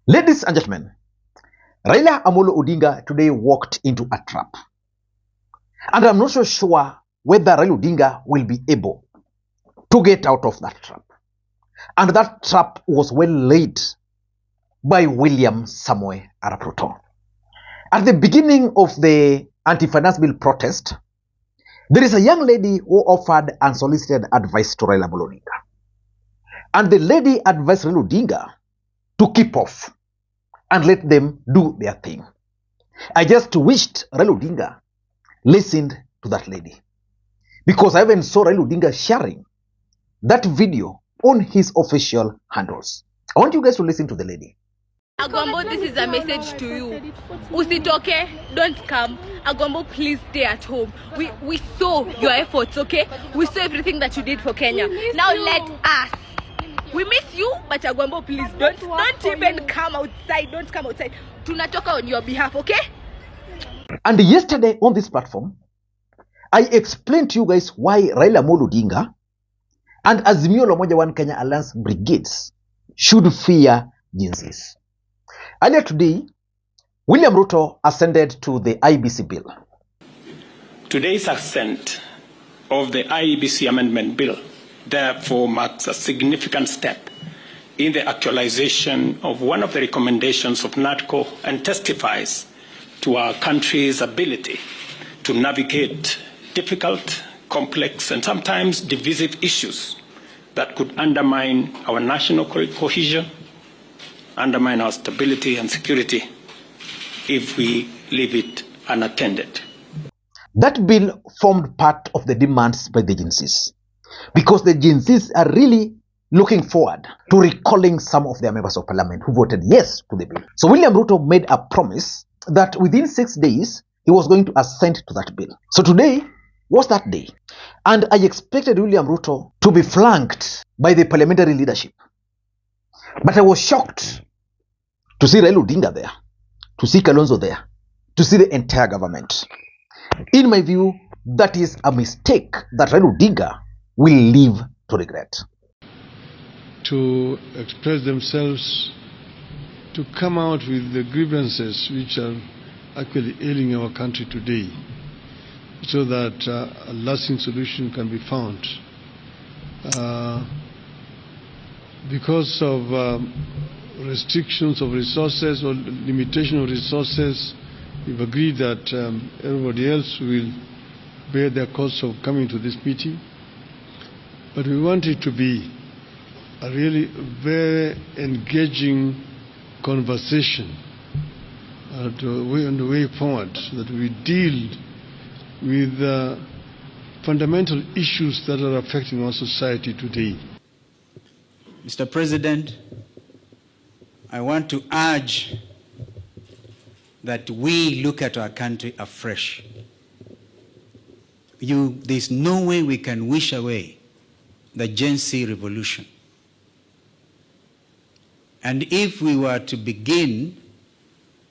Ladies and gentlemen, Raila Amolo Odinga today walked into a trap. And I'm not so sure whether Raila Odinga will be able to get out of that trap. And that trap was well laid by William Samoei Arap Ruto. At the beginning of the anti-finance bill protest, there is a young lady who offered unsolicited advice to Raila Amolo Odinga. And the lady advised Raila Odinga to keep off and let them do their thing. I just wished Raila Odinga listened to that lady, because I even saw Raila Odinga sharing that video on his official handles. I want you guys to listen to the lady. Agwambo, this is a message to you. Usitoke, don't come. Agwambo, please stay at home. We saw your efforts, okay? We saw everything that you did for Kenya. Now let us. We miss you, but Agwambo, please don't even come outside. Don't come outside. Tunatoka on your behalf, okay? And yesterday on this platform, I explained to you guys why Raila Amolo Odinga and Azimio la Umoja One Kenya Alliance brigades should fear jinsis. Earlier today, William Ruto ascended to the IEBC Bill. Today's ascent of the IEBC Amendment Bill therefore marks a significant step in the actualization of one of the recommendations of Nadco and testifies to our country's ability to navigate difficult, complex, and sometimes divisive issues that could undermine our national cohesion, undermine our stability and security if we leave it unattended. That bill formed part of the demands by the agencies, because the agencies are really looking forward to recalling some of their members of parliament who voted yes to the bill. So William Ruto made a promise that within 6 days, he was going to assent to that bill. So today was that day. And I expected William Ruto to be flanked by the parliamentary leadership. But I was shocked to see Raila Odinga there, to see Kalonzo there, to see the entire government. In my view, that is a mistake that Raila Odinga will live to regret. To express themselves, to come out with the grievances which are actually ailing our country today, so that a lasting solution can be found. Because of restrictions of resources or limitation of resources, we've agreed that everybody else will bear the cost of coming to this meeting. But we want it to be a really very engaging conversation on the way forward, so that we deal with fundamental issues that are affecting our society today. Mr. President, I want to urge that we look at our country afresh. There's no way we can wish away the Gen Z revolution. And if we were to begin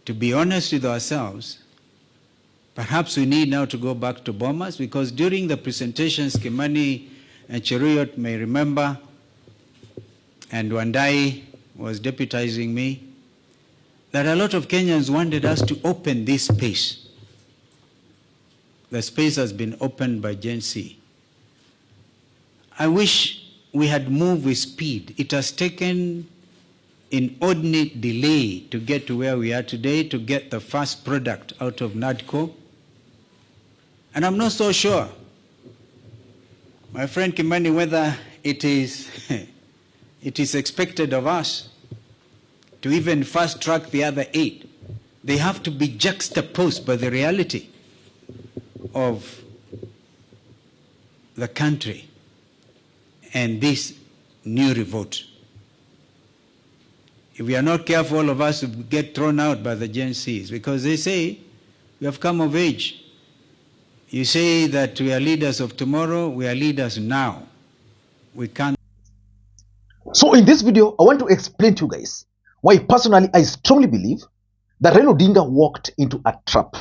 to be honest with ourselves, perhaps we need now to go back to Bomas, because during the presentations, Kimani and Cheruiyot may remember, and Wandai was deputizing me, that a lot of Kenyans wanted us to open this space. The space has been opened by Gen Z. I wish we had moved with speed. It has taken inordinate delay to get to where we are today, to get the first product out of Nadco. And I'm not so sure, my friend Kimani, whether it is expected of us to even fast track the other 8. They have to be juxtaposed by the reality of the country and this new revolt. If we are not careful, all of us will get thrown out by the Gen Zs, because they say we have come of age. You say that we are leaders of tomorrow, we are leaders now. We can't. So in this video, I want to explain to you guys why personally I strongly believe that Raila Odinga walked into a trap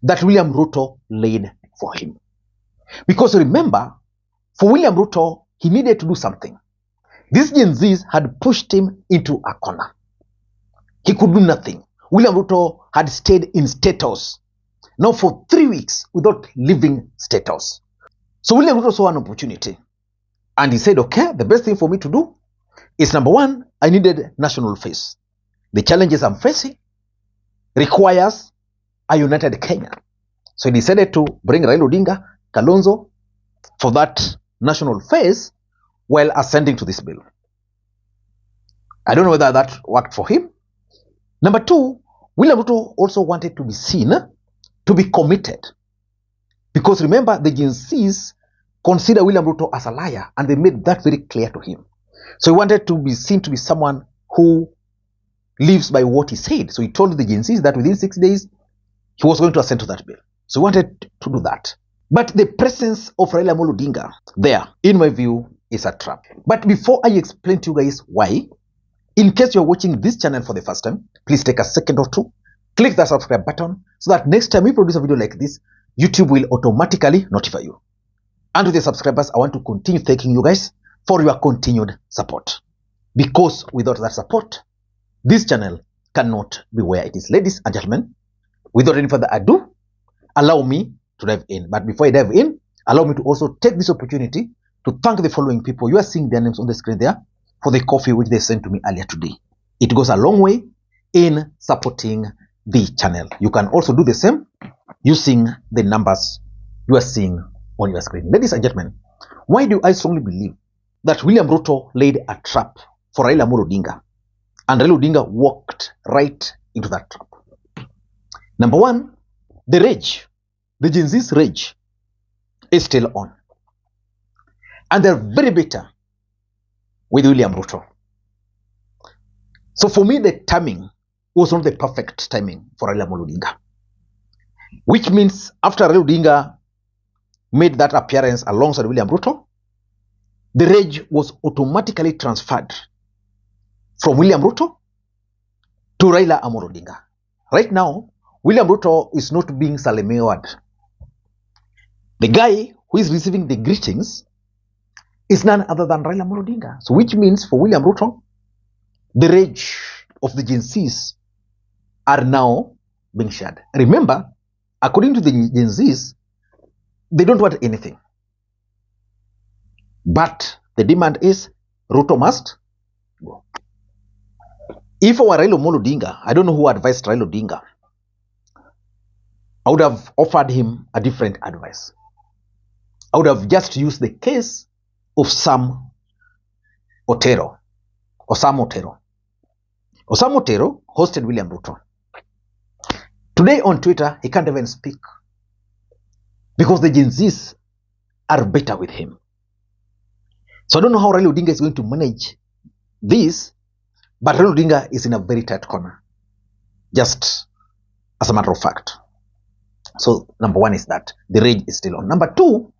that William Ruto laid for him. Because remember, for William Ruto, he needed to do something. These Gen Zs had pushed him into a corner. He could do nothing. William Ruto had stayed in State House now for 3 weeks without leaving State House. So William Ruto saw an opportunity and he said, okay, the best thing for me to do is, number one, I needed national face. The challenges I'm facing requires a united Kenya. So he decided to bring Raila Odinga, Kalonzo for that national face while ascending to this bill. I don't know whether that worked for him. Number two, William Ruto also wanted to be seen, to be committed. Because remember, the Gen Zs consider William Ruto as a liar, and they made that very clear to him. So he wanted to be seen to be someone who lives by what he said. So he told the Gen Zs that within 6 days, he was going to assent to that bill. So he wanted to do that. But the presence of Raila Odinga there, in my view, is a trap. But before I explain to you guys why, in case you're watching this channel for the first time, please take a second or two, click the subscribe button so that next time we produce a video like this, YouTube will automatically notify you. And to the subscribers, I want to continue thanking you guys for your continued support. Because without that support, this channel cannot be where it is. Ladies and gentlemen, without any further ado, allow me to dive in. But before I dive in, allow me to also take this opportunity to thank the following people. You are seeing their names on the screen there for the coffee which they sent to me earlier today. It goes a long way in supporting the channel. You can also do the same using the numbers you are seeing on your screen. Ladies and gentlemen, why do I strongly believe that William Ruto laid a trap for Raila Odinga and Raila Odinga walked right into that trap? Number one, the rage, the Gen Z's rage is still on. And they're very bitter with William Ruto. So for me, the timing was not the perfect timing for Raila Odinga. Which means after Raila Odinga made that appearance alongside William Ruto, the rage was automatically transferred from William Ruto to Raila Odinga. Right now, William Ruto is not being salamiwad. The guy who is receiving the greetings is none other than Raila Odinga. So which means for William Ruto, the rage of the Gen Zs are now being shared. Remember, according to the Gen Zs, they don't want anything. But the demand is Ruto must go. If I were Raila Odinga, I don't know who advised Raila Odinga, I would have offered him a different advice. I would have just used the case of Sam Otero. Osam Otero hosted William Ruto. Today on Twitter, he can't even speak because the Gen Zs are better with him. So I don't know how Raila Odinga is going to manage this, but Raila Odinga is in a very tight corner, just as a matter of fact. So number one is that the rage is still on. Number two,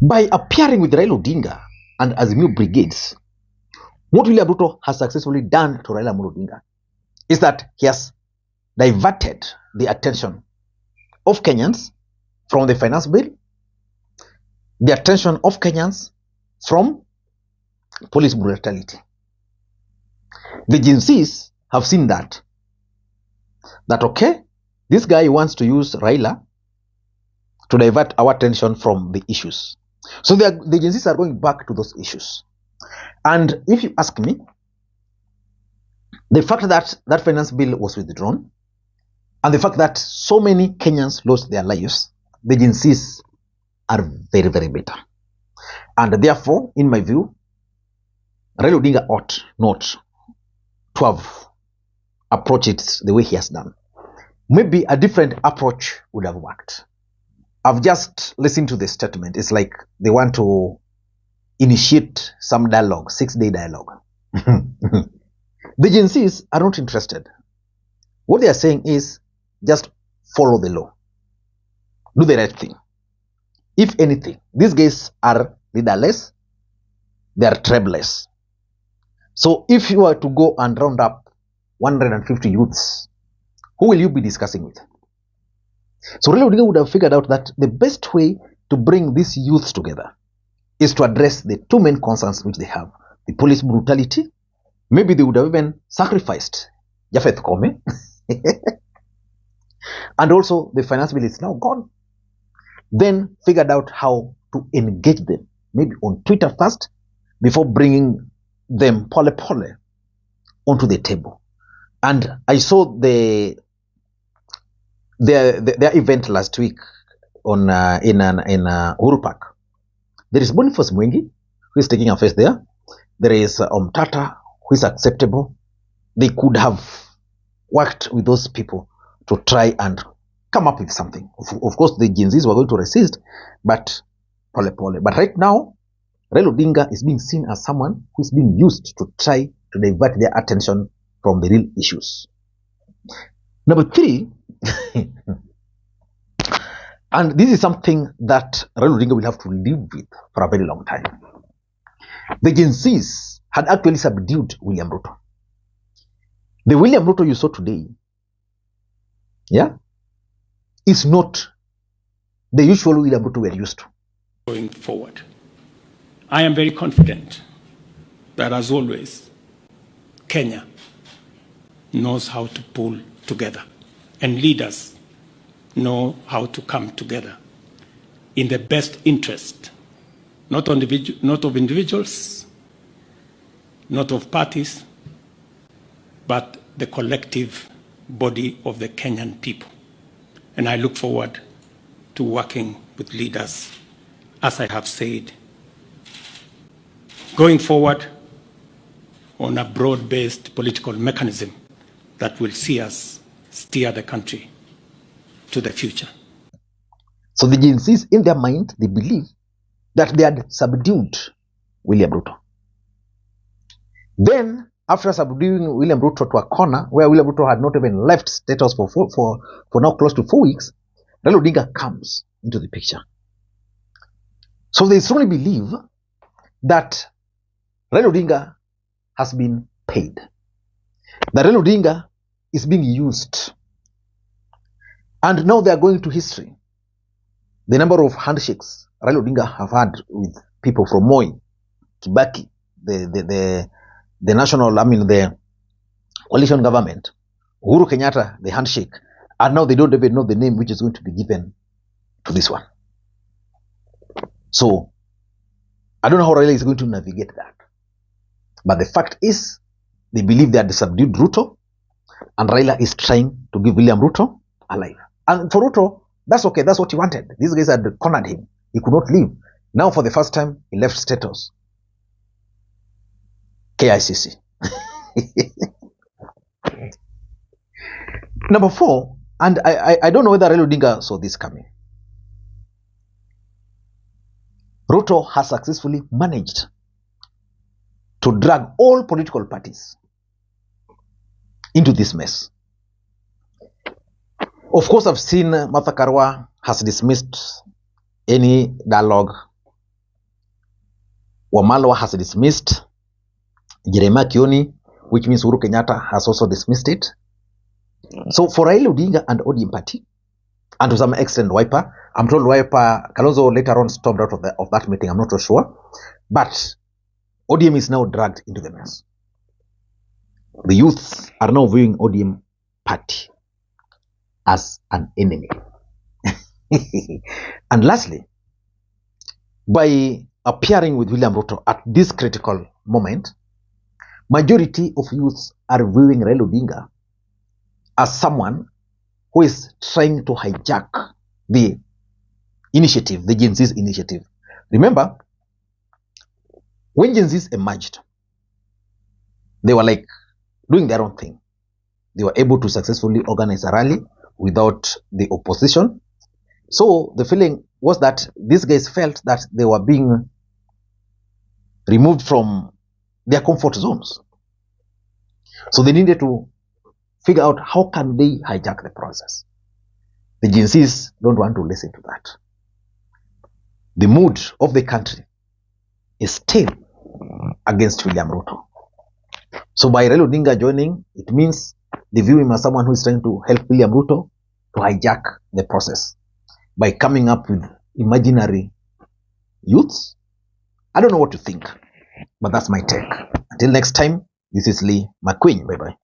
by appearing with Raila Odinga and Azimio brigades, what William Ruto has successfully done to Raila Odinga is that he has diverted the attention of Kenyans from the finance bill, the attention of Kenyans from police brutality. The Gen Zs have seen that okay, this guy wants to use Raila to divert our attention from the issues. So the Gen Zs are going back to those issues. And if you ask me, the fact that that finance bill was withdrawn and the fact that so many Kenyans lost their lives, the Gen Zs are very, very bitter. And therefore, in my view, Raila Odinga ought not to have approached it the way he has done. Maybe a different approach would have worked. I've just listened to the statement. It's like they want to initiate some dialogue, 6-day dialogue. The Gen Zs are not interested. What they are saying is just follow the law. Do the right thing. If anything, these guys are leaderless, they are tribeless. So if you are to go and round up 150 youths, who will you be discussing with? So Raila Odinga would have figured out that the best way to bring these youths together is to address the two main concerns which they have: the police brutality Maybe they would have even sacrificed Jafeth Kome. And also the finance bill is now gone. Then figured out how to engage them, maybe on Twitter first, before bringing them pole onto the table. And I saw their event last week on in Uhuru Park. There is Boniface Mwengi, who is taking affairs there. There is Omtata, who is acceptable. They could have worked with those people to try and come up with something. Of course, the Gen Zs were going to resist, but pole. But right now, Raila Odinga is being seen as someone who is being used to try to divert their attention from the real issues. Number 3, and this is something that Raila Odinga will have to live with for a very long time. The Gen Zs had actually subdued William Ruto. The William Ruto you saw today, is not the usual William Ruto we are used to. Going forward, I am very confident that, as always, Kenya knows how to pull together, and leaders know how to come together in the best interest, not of individuals, not of parties, but the collective body of the Kenyan people. And I look forward to working with leaders, as I have said, going forward on a broad-based political mechanism that will see us steer the country to the future. So the Gen Zs, in their mind, they believe that they had subdued William Ruto. Then, after subduing William Ruto to a corner where William Ruto had not even left status for now close to 4 weeks, Raila Odinga comes into the picture. So they strongly believe that Raila Odinga has been paid. That Raila Odinga is being used. And now they are going to history. The number of handshakes Raila Odinga have had with people from Moi, Kibaki, the coalition government, Uhuru Kenyatta, the handshake, and now they don't even know the name which is going to be given to this one. So, I don't know how Raila is going to navigate that. But the fact is, they believe they had subdued Ruto, and Raila is trying to give William Ruto a life. And for Ruto, that's okay, that's what he wanted. These guys had cornered him. He could not leave. Now, for the first time, he left status. KICC. Number 4, and I don't know whether Raila Odinga saw this coming. Ruto has successfully managed to drag all political parties into this mess. Of course, I've seen Martha Karua has dismissed any dialogue. Wamalwa has dismissed. Jeremiah Kioni, which means Uhuru Kenyatta, has also dismissed it. So for Raila Odinga and ODM party, and to some extent Wiper, I'm told Wiper, Kalonzo later on stormed out of that meeting, I'm not so sure. But ODM is now dragged into the mess. The youths are now viewing ODM party as an enemy. And lastly, by appearing with William Ruto at this critical moment, majority of youths are viewing Raila Odinga as someone who is trying to hijack the initiative, the Gen Z's initiative. Remember, when Gen Z's emerged, they were like doing their own thing. They were able to successfully organize a rally without the opposition. So the feeling was that these guys felt that they were being removed from their comfort zones. So they needed to figure out how can they hijack the process. The Gen Zs don't want to listen to that. The mood of the country is still against William Ruto. So by Raila Odinga joining, it means they view him as someone who is trying to help William Ruto to hijack the process by coming up with imaginary youths. I don't know what to think, but that's my take. Until next time, This is Lee Makwiny. Bye bye.